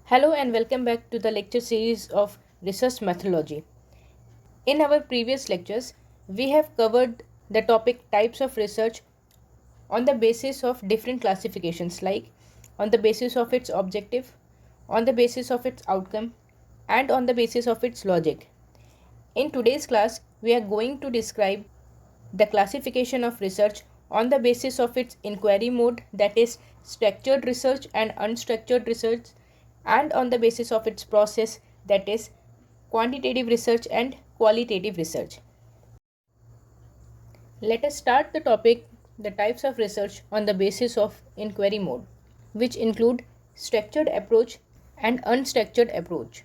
Hello and welcome back to the lecture series of research methodology. In our previous lectures, we have covered the topic types of research on the basis of different classifications like on the basis of its objective, on the basis of its outcome, and on the basis of its logic. In today's class, we are going to describe the classification of research on the basis of its inquiry mode, that is structured research and unstructured research, and on the basis of its process, that is quantitative research and qualitative research. Let us start the topic the types of research on the basis of inquiry mode, which include structured approach and unstructured approach.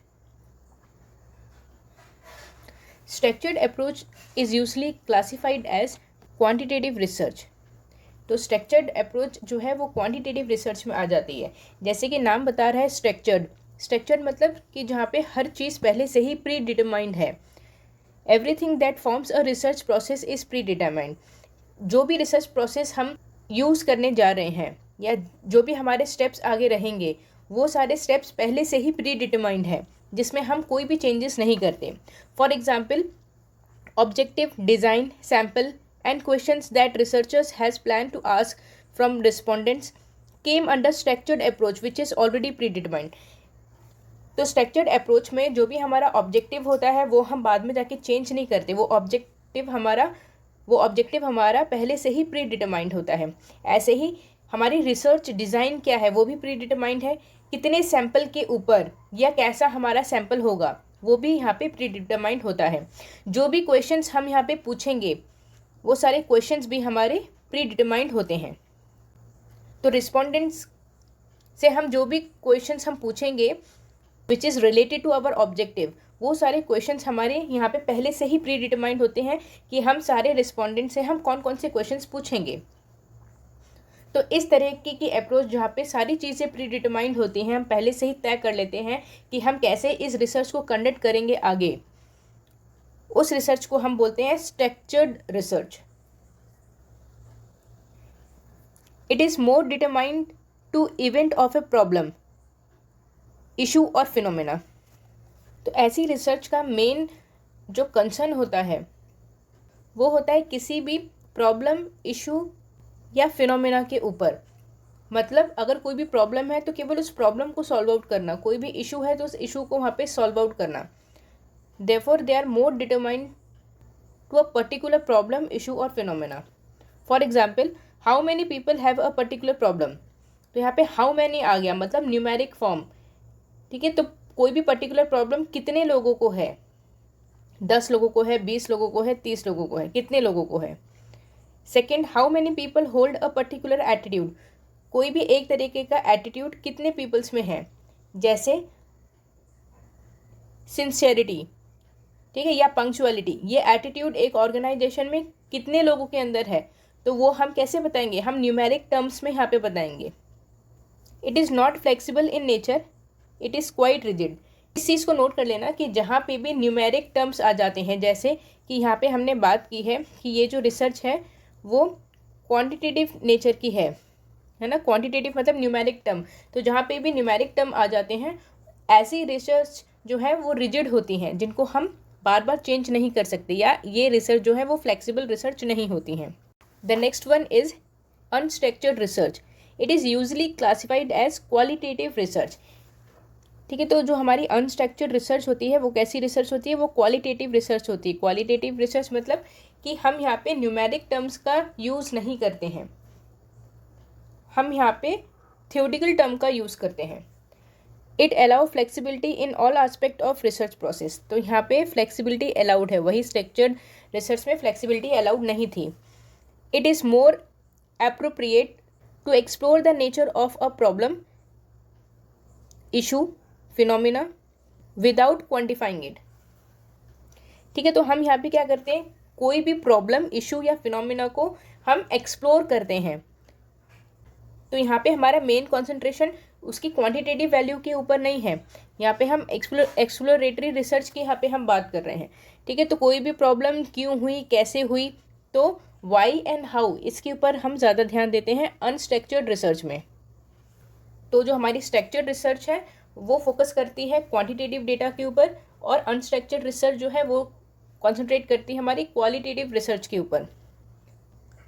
Structured approach is usually classified as quantitative research. तो structured approach जो है वो quantitative research में आ जाती है. जैसे कि नाम बता रहा है स्ट्रक्चर्ड मतलब कि जहाँ पे हर चीज़ पहले से ही प्री डिटरमाइंड है. Everything that forms a research process is pre determined. जो भी रिसर्च प्रोसेस हम यूज़ करने जा रहे हैं या जो भी हमारे स्टेप्स आगे रहेंगे वो सारे स्टेप्स पहले से ही प्री डिटरमाइंड है, जिसमें हम कोई भी चेंजेस नहीं करते. For example, objective, design, sample and questions that researchers has planned to ask from respondents came under structured approach which is already predetermined. तो स्ट्रक्चर्ड अप्रोच में जो भी हमारा ऑब्जेक्टिव होता है वो हम बाद में जाके चेंज नहीं करते. वो ऑब्जेक्टिव हमारा पहले से ही प्री डिटरमाइंड होता है. ऐसे ही हमारी रिसर्च डिज़ाइन क्या है वो भी प्री डिटरमाइंड है. कितने सैंपल के ऊपर या कैसा हमारा सैंपल होगा वो भी यहाँ पे प्री डिटरमाइंड होता है. जो भी क्वेश्चंस हम यहाँ पे पूछेंगे वो सारे क्वेश्चंस भी हमारे प्री डिटरमाइंड होते हैं. तो रिस्पोंडेंट्स से हम जो भी क्वेश्चंस हम पूछेंगे which is related to our objective, वो सारे क्वेश्चंस हमारे यहाँ पे पहले से ही प्री डिटरमाइंड होते हैं कि हम सारे रिस्पोंडेंट से हम कौन कौन से क्वेश्चंस पूछेंगे. तो इस तरह की अप्रोच जहाँ पे सारी चीज़ें प्री डिटरमाइंड होती हैं, हम पहले से ही तय कर लेते हैं कि हम कैसे इस रिसर्च को कंडक्ट करेंगे आगे, उस रिसर्च को हम बोलते हैं structured research. It is more determined to event of a problem, issue और फिनोमेना. तो ऐसी रिसर्च का मेन जो कंसर्न होता है वो होता है किसी भी प्रॉब्लम, इशू या फिनोमेना के ऊपर. मतलब अगर कोई भी प्रॉब्लम है तो केवल उस प्रॉब्लम को सॉल्व आउट करना, कोई भी इशू है तो उस इशू को वहाँ पे सॉल्व आउट करना. Therefore, they are more determined to a particular problem, issue or phenomena. For example, how many people have a particular problem? तो यहाँ पे how many आ गया मतलब न्यूमेरिक फॉर्म. ठीक है, तो कोई भी पर्टिकुलर प्रॉब्लम कितने लोगों को है, 10 लोगों को है, 20 लोगों को है, 30 लोगों को है, कितने लोगों को है. Second, how many people hold a particular attitude. कोई भी एक तरीके का एटीट्यूड कितने पीपल्स में है, जैसे सिंसियरिटी, ठीक है, या पंक्चुअलिटी. ये एटीट्यूड एक ऑर्गेनाइजेशन में कितने लोगों के अंदर है, तो वो हम कैसे बताएंगे, हम न्यूमेरिक टर्म्स में यहाँ पे बताएंगे. It is not flexible in nature, it is quite rigid. इस चीज़ को नोट कर लेना कि जहाँ पे भी न्यूमेरिक टर्म्स आ जाते हैं, जैसे कि यहाँ पे हमने बात की है कि ये जो रिसर्च है वो क्वान्टिटेटिव नेचर की है ना. क्वान्टिटेटिव मतलब न्यूमेरिक टर्म. तो जहाँ पे भी न्यूमेरिक टर्म आ जाते हैं, ऐसी रिसर्च जो है वो रिजिड होती हैं, जिनको हम बार बार चेंज नहीं कर सकते, या ये रिसर्च जो है वो फ्लेक्सिबल रिसर्च नहीं होती हैं. The next one is unstructured research. It is usually classified as qualitative research. ठीक है, तो जो हमारी अनस्ट्रक्चर्ड रिसर्च होती है वो कैसी रिसर्च होती है, वो क्वालिटेटिव रिसर्च होती है. क्वालिटेटिव रिसर्च मतलब कि हम यहाँ पे न्यूमेरिक टर्म्स का यूज़ नहीं करते हैं, हम यहाँ पे थ्योरेटिकल टर्म का यूज़ करते हैं. It allow flexibility in all aspect of research process. तो यहाँ पे फ्लेक्सिबिलिटी अलाउड है, वही स्ट्रक्चर्ड रिसर्च में फ्लेक्सिबिलिटी अलाउड नहीं थी. It is more appropriate to explore the nature of a problem, issue, phenomena without quantifying it. ठीक है, तो हम यहाँ पे क्या करते हैं, कोई भी प्रॉब्लम, इशू या फिनोमिना को हम एक्सप्लोर करते हैं. तो यहाँ पे हमारा मेन कॉन्सेंट्रेशन उसकी क्वांटिटेटिव वैल्यू के ऊपर नहीं है, यहाँ पे हम एक्सप्लोरेटरी रिसर्च की यहाँ पे हम बात कर रहे हैं. ठीक है, तो कोई भी प्रॉब्लम क्यों हुई, कैसे हुई, तो वाई एंड हाउ, इसके ऊपर हम ज़्यादा ध्यान देते हैं अनस्ट्रक्चर्ड रिसर्च में. तो जो हमारी स्ट्रक्चर्ड रिसर्च है वो फोकस करती है क्वांटिटेटिव डेटा के ऊपर, और अनस्ट्रक्चर्ड रिसर्च जो है वो कॉन्सेंट्रेट करती है हमारी क्वालिटेटिव रिसर्च के ऊपर।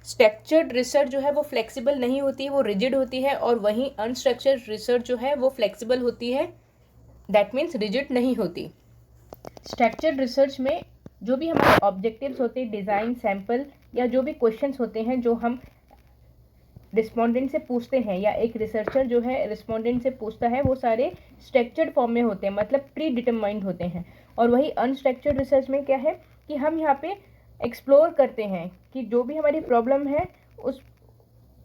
स्ट्रक्चर्ड रिसर्च जो है वो फ्लेक्सिबल नहीं होती, वो रिजिड होती है, और वहीं अनस्ट्रक्चर्ड रिसर्च जो है वो फ्लेक्सिबल होती है, दैट मीन्स रिजिड नहीं होती। स्ट्रक्चर्ड रिसर्च में जो भी हमारे ऑब्जेक्टिव्स होते हैं, डिज़ाइन, सैंपल या जो भी क्वेश्चंस होते हैं जो हम रिस्पोंडेंट से पूछते हैं या एक रिसर्चर जो है रिस्पोंडेंट से पूछता है, वो सारे स्ट्रक्चर्ड फॉर्म में होते हैं, मतलब प्री डिटरमाइंड होते हैं। और वही अनस्ट्रक्चर्ड रिसर्च में क्या है कि हम यहाँ पे एक्सप्लोर करते हैं कि जो भी हमारी प्रॉब्लम है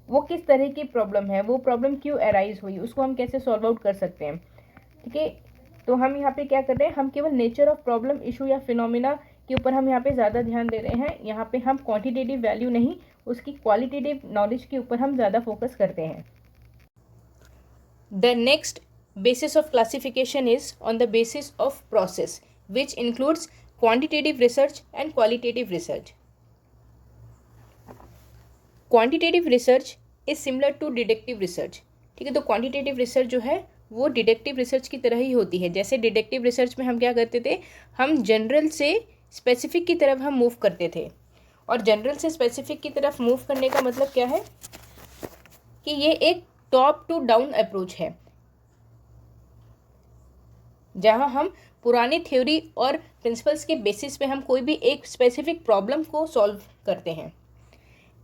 वो किस तरह की प्रॉब्लम है, वो प्रॉब्लम क्यों अराइज हुई, उसको हम कैसे सॉल्व आउट कर सकते हैं। ठीक है, तो हम यहाँ पे क्या कर रहे हैं, हम केवल नेचर ऑफ प्रॉब्लम, इशू या फिनोमिना के ऊपर हम यहाँ पे ज़्यादा ध्यान दे रहे हैं। यहाँ पे हम क्वांटिटेटिव वैल्यू नहीं, उसकी क्वालिटेटिव नॉलेज के ऊपर हम ज़्यादा फोकस करते हैं। The next basis of classification is on the basis of process, which includes quantitative research and qualitative research. Quantitative research is similar to deductive research. ठीक है, तो quantitative research जो है वो डिडक्टिव रिसर्च की तरह ही होती है। जैसे डिडक्टिव रिसर्च में हम क्या करते थे, हम जनरल से स्पेसिफिक की तरफ हम मूव करते थे, और जनरल से स्पेसिफिक की तरफ मूव करने का मतलब क्या है कि ये एक टॉप टू डाउन अप्रोच है, जहां हम पुरानी थ्योरी और प्रिंसिपल्स के बेसिस पे हम कोई भी एक स्पेसिफिक प्रॉब्लम को सॉल्व करते हैं।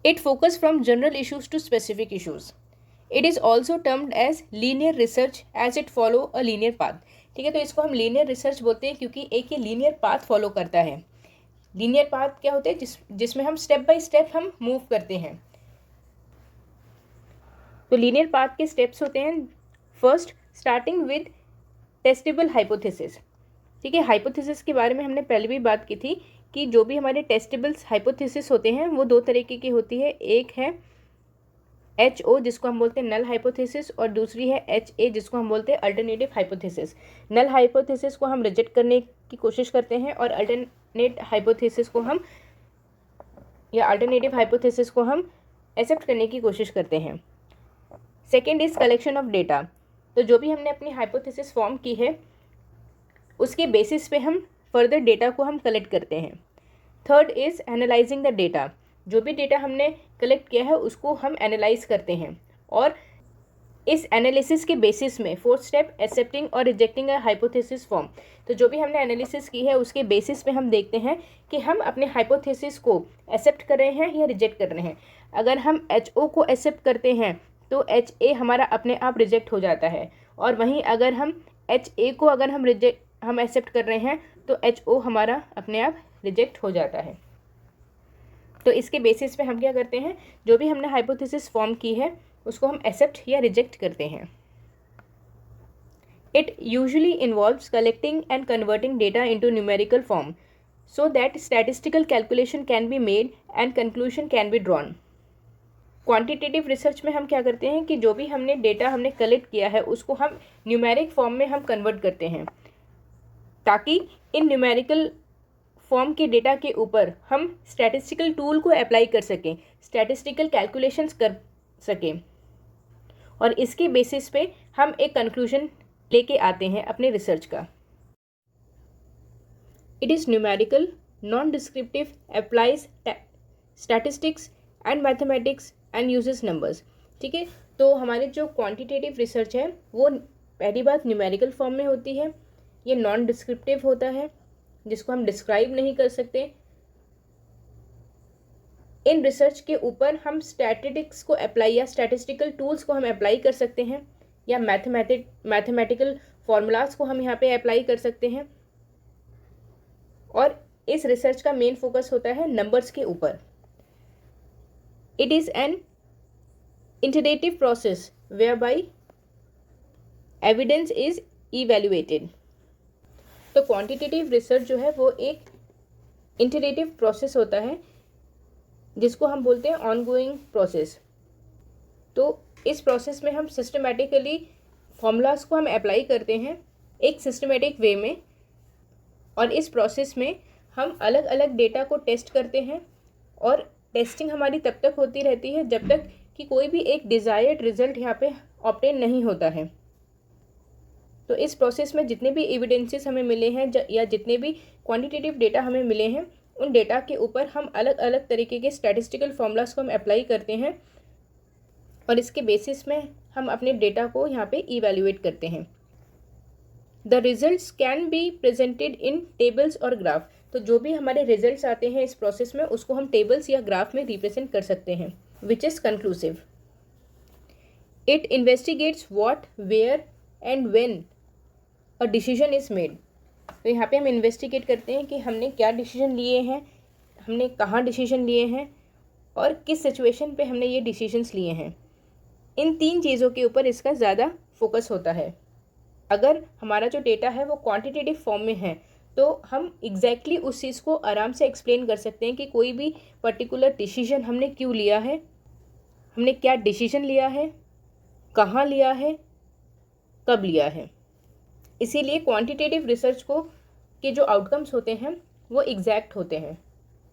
It focus from general issues to specific issues. It is also termed as linear research as it follow a linear path. ठीक है, तो इसको हम लीनियर रिसर्च बोलते हैं क्योंकि एक ये लीनियर पाथ फॉलो करता है। लीनियर पाथ क्या होते हैं, जिसमें हम स्टेप बाय स्टेप हम मूव करते हैं। तो लीनियर पाथ के स्टेप्स होते हैं, first starting with testable hypothesis. ठीक है, हाइपोथेसिस के बारे में हमने पहले भी बात की थी कि जो भी हमारे टेस्टेबल्स हाइपोथेसिस होते हैं वो दो तरीके की होती है। एक है HO जिसको हम बोलते हैं नल हाइपोथेसिस, और दूसरी है HA जिसको हम बोलते हैं अल्टरनेटिव हाइपोथेसिस। नल हाइपोथेसिस को हम रिजेक्ट करने की कोशिश करते हैं, और अल्टरनेटिव हाइपोथेसिस को हम एक्सेप्ट करने की कोशिश करते हैं। Second is collection of data. तो जो भी हमने अपनी हाइपोथेसिस फॉर्म की है उसके बेसिस पे हम फर्दर डेटा को हम कलेक्ट करते हैं। Third is analysing the data. जो भी डेटा हमने कलेक्ट किया है उसको हम एनालाइज करते हैं, और इस एनालिसिस के बेसिस में फोर्थ स्टेप एक्सेप्टिंग और रिजेक्टिंग अ हाइपोथेसिस फॉर्म। तो जो भी हमने एनालिसिस की है उसके बेसिस पे हम देखते हैं कि हम अपने हाइपोथेसिस को एक्सेप्ट कर रहे हैं या रिजेक्ट कर रहे हैं। अगर हम HO को एक्सेप्ट करते हैं तो HA हमारा अपने आप रिजेक्ट हो जाता है, और वहीं अगर हम HA को अगर हम एक्सेप्ट कर रहे हैं तो HO हमारा अपने आप रिजेक्ट हो जाता है। तो इसके बेसिस पे हम क्या करते हैं, जो भी हमने हाइपोथेसिस फॉर्म की है उसको हम एक्सेप्ट या रिजेक्ट करते हैं। It usually involves collecting and converting data into numerical form so that statistical calculation can be made and conclusion can be drawn. Quantitative research में हम क्या करते हैं कि जो भी हमने डेटा हमने कलेक्ट किया है उसको हम न्यूमेरिक फॉर्म में हम कन्वर्ट करते हैं, ताकि इन न्यूमेरिकल फॉर्म के डेटा के ऊपर हम स्टैटिस्टिकल टूल को अप्लाई कर सकें, स्टैटिस्टिकल कैलकुलेशंस कर सकें, और इसके बेसिस पे हम एक कंक्लूजन लेके आते हैं अपने रिसर्च का। It is numerical, non descriptive, applies statistics and mathematics and uses numbers. ठीक है, तो हमारे जो क्वांटिटेटिव रिसर्च है वो पहली बात न्यूमेरिकल फॉर्म में होती है, ये नॉन डिस्क्रिप्टिव होता है जिसको हम डिस्क्राइब नहीं कर सकते। इन रिसर्च के ऊपर हम स्टैटिस्टिक्स को अप्लाई या स्टैटिस्टिकल टूल्स को हम अप्लाई कर सकते हैं, या मैथमेटिकल फॉर्मूलाज को हम यहाँ पे अप्लाई कर सकते हैं, और इस रिसर्च का मेन फोकस होता है नंबर्स के ऊपर। It is an iterative process whereby evidence is evaluated. तो क्वांटिटेटिव रिसर्च जो है वो एक इंटरेटिव प्रोसेस होता है जिसको हम बोलते हैं ऑनगोइंग प्रोसेस। तो इस प्रोसेस में हम सिस्टमेटिकली फॉर्मूलाज को हम अप्लाई करते हैं एक सिस्टमेटिक वे में, और इस प्रोसेस में हम अलग अलग डेटा को टेस्ट करते हैं, और टेस्टिंग हमारी तब तक होती रहती है जब तक कि कोई भी एक डिज़ायर्ड रिजल्ट यहाँ पे ऑब्टेन नहीं होता है। तो इस प्रोसेस में जितने भी एविडेंसेस हमें मिले हैं या जितने भी क्वांटिटेटिव डेटा हमें मिले हैं, उन डेटा के ऊपर हम अलग अलग तरीके के स्टैटिस्टिकल फॉर्मूलाज को हम अप्लाई करते हैं और इसके बेसिस में हम अपने डेटा को यहाँ पे इवैल्यूएट करते हैं। The results can be presented in tables और ग्राफ। तो जो भी हमारे रिजल्ट्स आते हैं इस प्रोसेस में, उसको हम टेबल्स या ग्राफ में रिप्रेजेंट कर सकते हैं। Which is conclusive. It investigates what, where and when a decision is made. तो यहाँ पे हम इन्वेस्टिगेट करते हैं कि हमने क्या डिसीजन लिए हैं, हमने कहाँ डिसीजन लिए हैं और किस सिचुएशन पे हमने ये डिसीजंस लिए हैं। इन 3 चीज़ों के ऊपर इसका ज़्यादा फोकस होता है। अगर हमारा जो डेटा है वो क्वांटिटेटिव फॉर्म में है तो हम एग्जैक्टली उस चीज़ को आराम से एक्सप्लेन कर सकते हैं कि कोई भी पर्टिकुलर डिसीजन हमने क्यों लिया है, हमने क्या डिसीजन लिया है, कहाँ लिया है, कब लिया है। इसीलिए क्वांटिटेटिव रिसर्च को के जो आउटकम्स होते हैं वो एग्जैक्ट होते हैं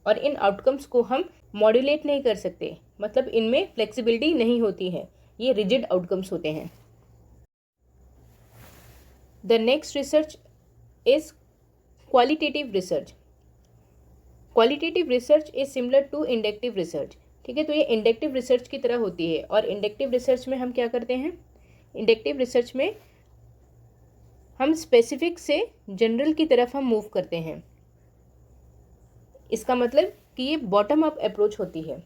और इन आउटकम्स को हम मॉड्यूलेट नहीं कर सकते, मतलब इनमें फ्लेक्सिबिलिटी नहीं होती है, ये रिजिड आउटकम्स होते हैं। The next research is qualitative research. Qualitative research is similar to inductive research. ठीक है, तो ये इंडक्टिव रिसर्च की तरह होती है और इंडक्टिव रिसर्च में हम क्या करते हैं, इंडक्टिव रिसर्च में हम स्पेसिफिक से जनरल की तरफ हम मूव करते हैं। इसका मतलब कि ये बॉटम अप अप्रोच होती है।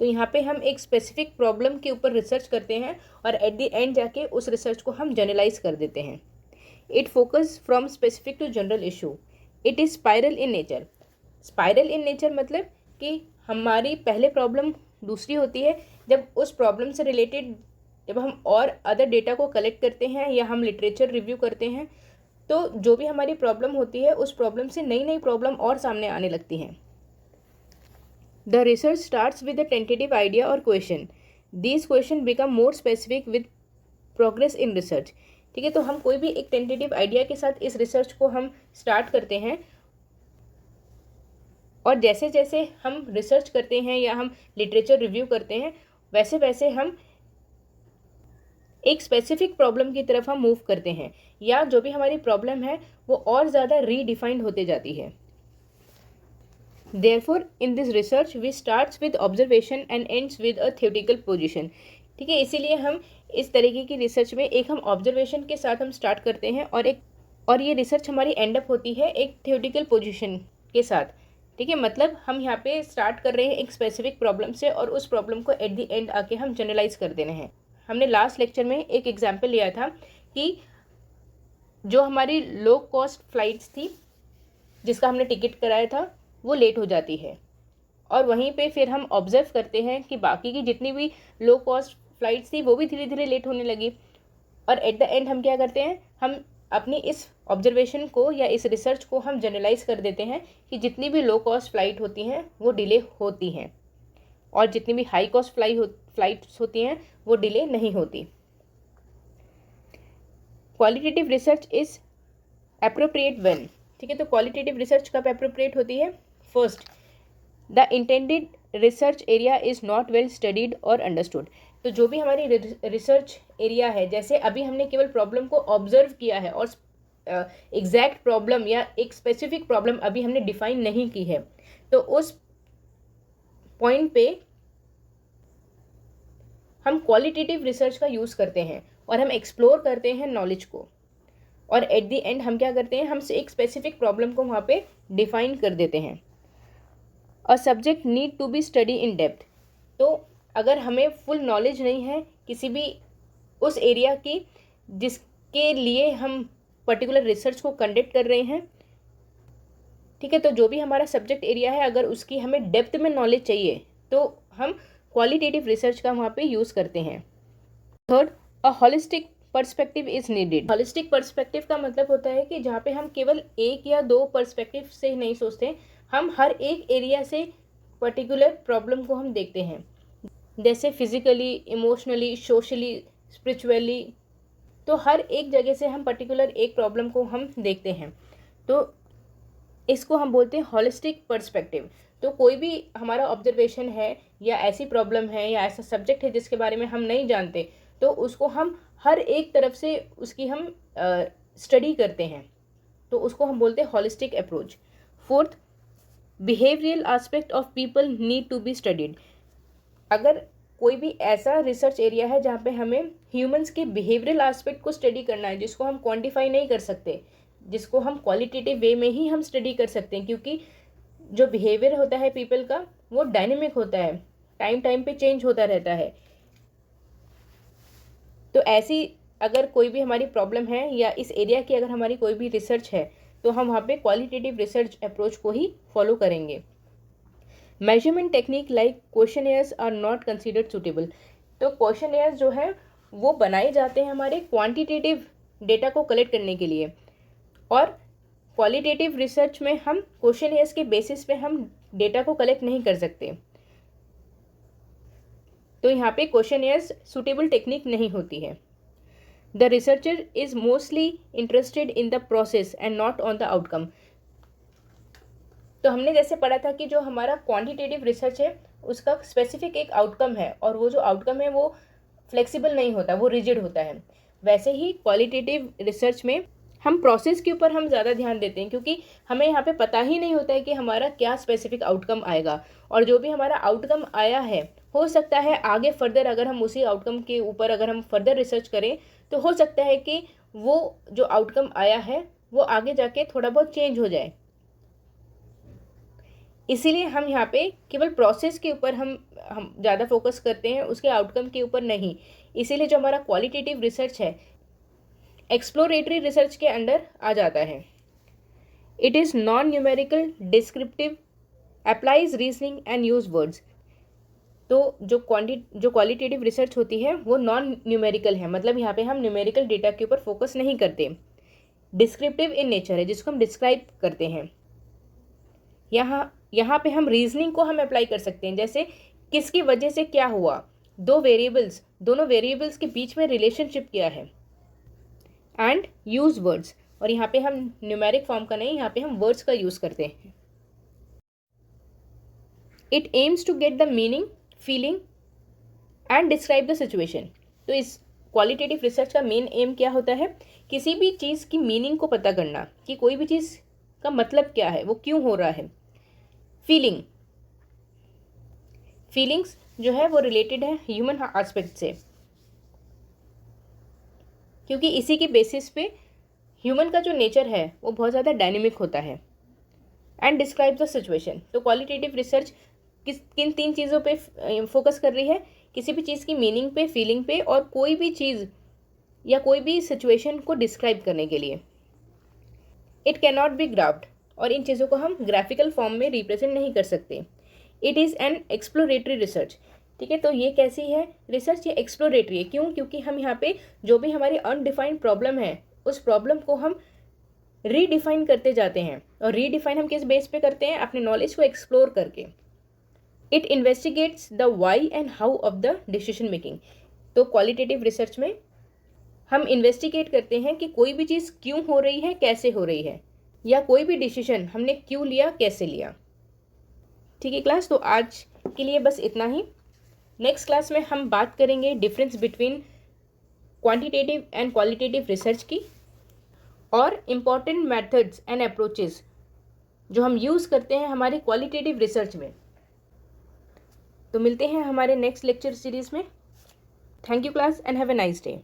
तो यहाँ पे हम एक स्पेसिफिक प्रॉब्लम के ऊपर रिसर्च करते हैं और एट द एंड जाके उस रिसर्च को हम जनरलाइज कर देते हैं। It focus from specific to general issue. It is spiral in nature. Spiral in nature मतलब कि हमारी पहले प्रॉब्लम दूसरी होती है, जब उस प्रॉब्लम से रिलेटेड जब हम और अदर डेटा को कलेक्ट करते हैं या हम लिटरेचर रिव्यू करते हैं तो जो भी हमारी प्रॉब्लम होती है उस प्रॉब्लम से नई नई प्रॉब्लम और सामने आने लगती हैं। The research starts with a tentative idea or question. These questions become more specific with progress in research. ठीक है, तो हम कोई भी एक टेंटेटिव आइडिया के साथ इस रिसर्च को हम स्टार्ट करते हैं और जैसे जैसे हम रिसर्च करते हैं या हम लिटरेचर रिव्यू करते हैं वैसे वैसे हम एक स्पेसिफिक प्रॉब्लम की तरफ हम मूव करते हैं या जो भी हमारी प्रॉब्लम है वो और ज़्यादा रीडिफाइंड होते जाती है। Therefore in this research we starts with observation and ends with a theoretical position. ठीक है, इसीलिए हम इस तरीके की रिसर्च में एक हम ऑब्जर्वेशन के साथ हम स्टार्ट करते हैं और ये रिसर्च हमारी एंड अप होती है एक थ्योरेटिकल पोजीशन के साथ। ठीक है, मतलब हम यहाँ पे स्टार्ट कर रहे हैं एक स्पेसिफिक प्रॉब्लम से और उस प्रॉब्लम को एट द एंड आके हम जनरलाइज कर देने हैं। हमने लास्ट लेक्चर में एक एग्जाम्पल लिया था कि जो हमारी लो कॉस्ट फ्लाइट्स थी जिसका हमने टिकट कराया था वो लेट हो जाती है और वहीं पे फिर हम ऑब्जर्व करते हैं कि बाकी की जितनी भी लो कॉस्ट फ्लाइट्स थी वो भी धीरे धीरे लेट होने लगी और एट द एंड हम क्या करते हैं, हम अपनी इस ऑब्जर्वेशन को या इस रिसर्च को हम जनरलाइज कर देते हैं कि जितनी भी लो कॉस्ट फ्लाइट होती हैं वो डिले होती हैं और जितनी भी हाई कॉस्ट फ्लाइट्स होती हैं वो डिले नहीं होती। Qualitative research is appropriate when. ठीक है, तो क्वालिटेटिव रिसर्च कब एप्रोप्रिएट होती है? First, the intended research area is not well studied और अंडरस्टूड। तो जो भी हमारी रिसर्च एरिया है, जैसे अभी हमने केवल प्रॉब्लम को ऑब्जर्व किया है और एग्जैक्ट प्रॉब्लम या एक स्पेसिफिक प्रॉब्लम अभी हमने डिफाइन नहीं की है, तो उस पॉइंट पे हम क्वालिटेटिव रिसर्च का यूज़ करते हैं और हम एक्सप्लोर करते हैं नॉलेज को और एट द एंड हम क्या करते हैं, हम एक स्पेसिफिक प्रॉब्लम को वहाँ पे डिफाइन कर देते हैं। A subject need to be study in depth. तो अगर हमें फुल नॉलेज नहीं है किसी भी उस एरिया की जिसके लिए हम पर्टिकुलर रिसर्च को कंडक्ट कर रहे हैं, ठीक है, तो जो भी हमारा सब्जेक्ट एरिया है अगर उसकी हमें डेप्थ में नॉलेज चाहिए तो हम क्वालिटेटिव रिसर्च का वहाँ पे यूज़ करते हैं। Third, a holistic perspective is needed. Holistic perspective का मतलब होता है कि जहाँ पे हम केवल एक या दो पर्सपेक्टिव से नहीं सोचते, हम हर एक एरिया से पर्टिकुलर प्रॉब्लम को हम देखते हैं, जैसे फिजिकली, इमोशनली, सोशली, स्पिरिचुअली। तो हर एक जगह से हम पर्टिकुलर एक प्रॉब्लम को हम देखते हैं, तो इसको हम बोलते हैं होलिस्टिक पर्सपेक्टिव। तो कोई भी हमारा ऑब्जर्वेशन है या ऐसी प्रॉब्लम है या ऐसा सब्जेक्ट है जिसके बारे में हम नहीं जानते, तो उसको हम हर एक तरफ से उसकी हम स्टडी करते हैं, तो उसको हम बोलते हैं holistic approach. Fourth, behavioural aspect of people need to be studied. अगर कोई भी ऐसा रिसर्च एरिया है जहाँ पे हमें ह्यूमंस के बिहेवियरल एस्पेक्ट को स्टडी करना है, जिसको हम क्वांटिफाई नहीं कर सकते, जिसको हम क्वालिटेटिव वे में ही हम स्टडी कर सकते हैं, क्योंकि जो बिहेवियर होता है पीपल का वो डायनेमिक होता है, टाइम टाइम पे चेंज होता रहता है। तो ऐसी अगर कोई भी हमारी प्रॉब्लम है या इस एरिया की अगर हमारी कोई भी रिसर्च है, तो हम वहाँ पे क्वालिटेटिव रिसर्च अप्रोच को ही फॉलो करेंगे। Measurement technique like questionnaires are not considered suitable. तो क्वेश्चनेयर्स जो है वो बनाए जाते हैं हमारे क्वांटिटेटिव डेटा को कलेक्ट करने के लिए, और क्वालिटेटिव रिसर्च में हम क्वेश्चनेयर्स के बेसिस पे हम डेटा को कलेक्ट नहीं कर सकते। तो यहाँ पे क्वेश्चनेयर्स सुटेबल टेक्निक नहीं होती है। The researcher is mostly interested in the process and not on the outcome. तो हमने जैसे पढ़ा था कि जो हमारा क्वांटिटेटिव रिसर्च है उसका स्पेसिफिक एक आउटकम है, और वो जो आउटकम है वो फ्लेक्सिबल नहीं होता, वो रिजिड होता है। वैसे ही क्वालिटेटिव रिसर्च में हम प्रोसेस के ऊपर हम ज़्यादा ध्यान देते हैं, क्योंकि हमें यहाँ पे पता ही नहीं होता है कि हमारा क्या स्पेसिफिक आउटकम आएगा, और जो भी हमारा आउटकम आया है हो सकता है आगे फर्दर अगर हम उसी आउटकम के ऊपर अगर हम फर्दर रिसर्च करें तो हो सकता है कि वो जो आउटकम आया है वो आगे जाके थोड़ा बहुत चेंज हो जाए। इसीलिए हम यहाँ पे केवल प्रोसेस के ऊपर हम ज़्यादा फोकस करते हैं, उसके आउटकम के ऊपर नहीं। इसीलिए जो हमारा क्वालिटेटिव रिसर्च है एक्सप्लोरेटरी रिसर्च के अंडर आ जाता है। It is non numerical, descriptive, applies reasoning and use words. तो जो क्वालिटेटिव रिसर्च होती है वो नॉन न्यूमेरिकल है, मतलब यहाँ पे हम न्यूमेरिकल डेटा के ऊपर फोकस नहीं करते। डिस्क्रिप्टिव इन नेचर है, जिसको हम डिस्क्राइब करते हैं। यहाँ पे हम रीजनिंग को हम अप्लाई कर सकते हैं, जैसे किसकी वजह से क्या हुआ, दोनों वेरिएबल्स के बीच में रिलेशनशिप क्या है। एंड यूज वर्ड्स, और यहाँ पे हम न्यूमेरिक फॉर्म का नहीं, यहाँ पे हम वर्ड्स का यूज़ करते हैं। It aims to get the meaning, feeling and describe the situation. तो इस क्वालिटेटिव रिसर्च का मेन एम क्या होता है, किसी भी चीज़ की मीनिंग को पता करना कि कोई भी चीज़ का मतलब क्या है, वो क्यों हो रहा है। फीलिंग्स जो है वो रिलेटेड है ह्यूमन एस्पेक्ट से, क्योंकि इसी के बेसिस पे ह्यूमन का जो नेचर है वो बहुत ज़्यादा डायनेमिक होता है। एंड डिस्क्राइब द सिचुएशन, तो क्वालिटेटिव रिसर्च किन 3 चीज़ों पे फोकस कर रही है, किसी भी चीज़ की मीनिंग पे, फीलिंग पे, और कोई भी चीज़ या कोई भी सिचुएशन को डिस्क्राइब करने के लिए। इट कैन नॉट बी ग्राफ्ड, और इन चीज़ों को हम ग्राफिकल फॉर्म में रिप्रेजेंट नहीं कर सकते। It is N exploratory research. ठीक है, तो ये कैसी है रिसर्च, ये एक्सप्लोरेटरी है। क्यों? क्योंकि हम यहाँ पे जो भी हमारी अनडिफाइंड प्रॉब्लम है उस प्रॉब्लम को हम रीडिफाइन करते जाते हैं, और रीडिफाइन हम किस बेस पे करते हैं, अपने नॉलेज को एक्सप्लोर करके। It investigates the why and how of the decision making. तो क्वालिटेटिव रिसर्च में हम इन्वेस्टिगेट करते हैं कि कोई भी चीज़ क्यों हो रही है, कैसे हो रही है, या कोई भी डिसीजन हमने क्यों लिया, कैसे लिया। ठीक है क्लास, तो आज के लिए बस इतना ही। नेक्स्ट क्लास में हम बात करेंगे difference between quantitative and qualitative research की, और इम्पॉर्टेंट मेथड्स एंड अप्रोचेस जो हम यूज़ करते हैं हमारे क्वालिटेटिव रिसर्च में। तो मिलते हैं हमारे नेक्स्ट लेक्चर सीरीज़ में। Thank you class and have a nice day.